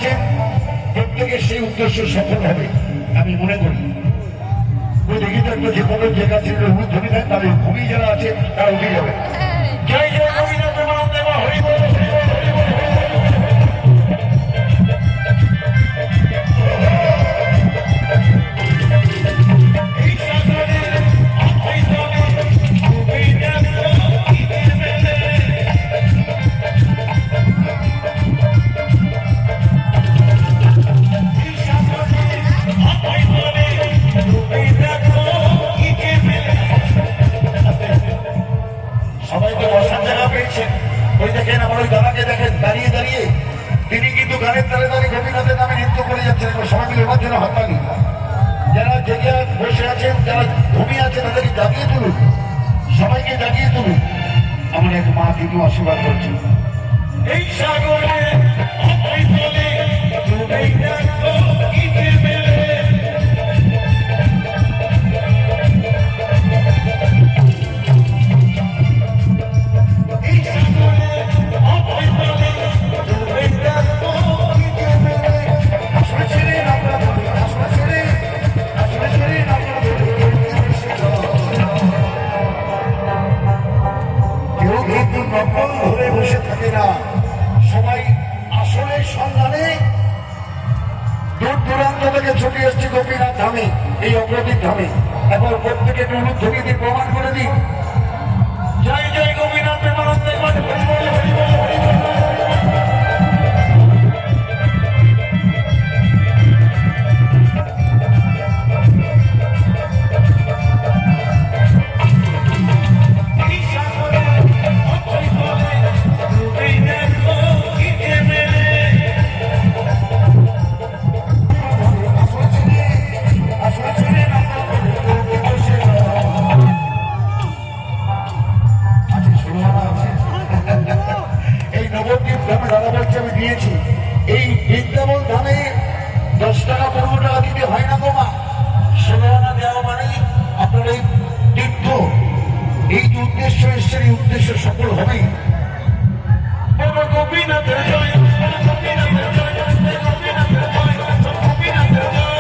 আছেন প্রত্যেকের সেই উদ্দেশ্য সফল হবে আমি মনে করি। ওই দেখি তো একটা যে কোনো জায়গা থেকে ধরে দেন, তাহলে ভূমি যারা আছে তারা উঠে যাবে। জয় জয় গোবিন্দ প্রেমানন্দ দেব, হরি বল। সবাই তো বসার জায়গা পেয়েছেন। ওই দেখেন আমার ওই দাদাকে দেখেন দাঁড়িয়ে দাঁড়িয়ে, তিনি কিন্তু গানের তালে তালে গোপীনাথের নামে নৃত্য করে যাচ্ছেন। সবাই মিলে ওনার জন্য হাততালি। যারা জেগে বসে আছেন, যারা ঘুমিয়ে আছেন, তাদেরকে জাগিয়ে তুলুন, সবাইকে জাগিয়ে তুলুন। আমার এক মা কিন্তু আশীর্বাদ করছেন। এই সাগরে ধরে বসে থাকে না, সবাই আসলে সন্ধানে দূর দূরান্ত থেকে ছুটে এসছে গোপীনাথ ধামে, এই অগ্রদীপ ধামে। এখন প্রত্যেকে একটু ধরিয়ে দিন, প্রমাণ করে দিন। জয় জয় গোপীনাথ প্রেমানন্দ দেব, হরি বল, হরি বল, হরি বল। আমি দিয়েছি এই বৃন্দাবন ধামে 10 টাকা 15 টাকা দিতে হয় না গোমা, 16 আনা দেওয়া মানে আপনার এই তীর্থ, এই যে উদ্দেশ্য এসছে, এই উদ্দেশ্য সফল হবেই। গোপীনাথের জয়, গোপীনাথের জয়, গোপীনাথের জয়, গোপীনাথের জয়।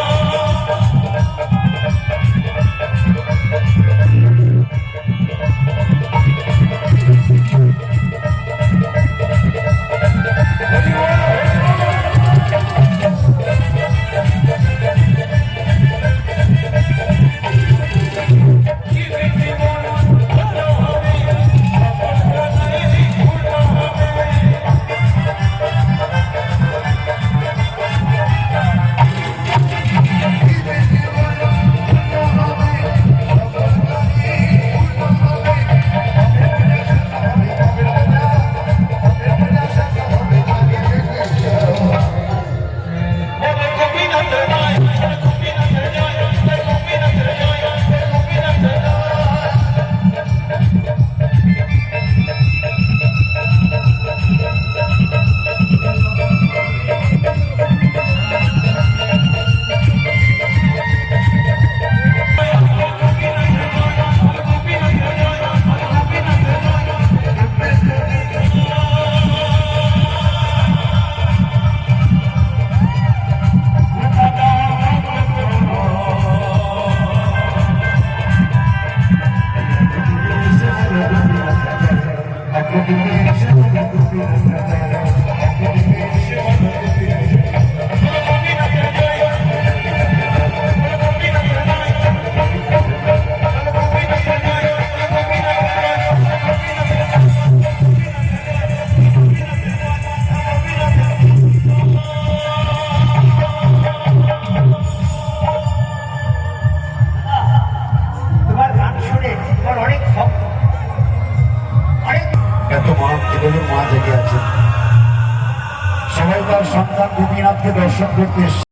সবাই তার সন্তান গোপীনাথকে দর্শন করতে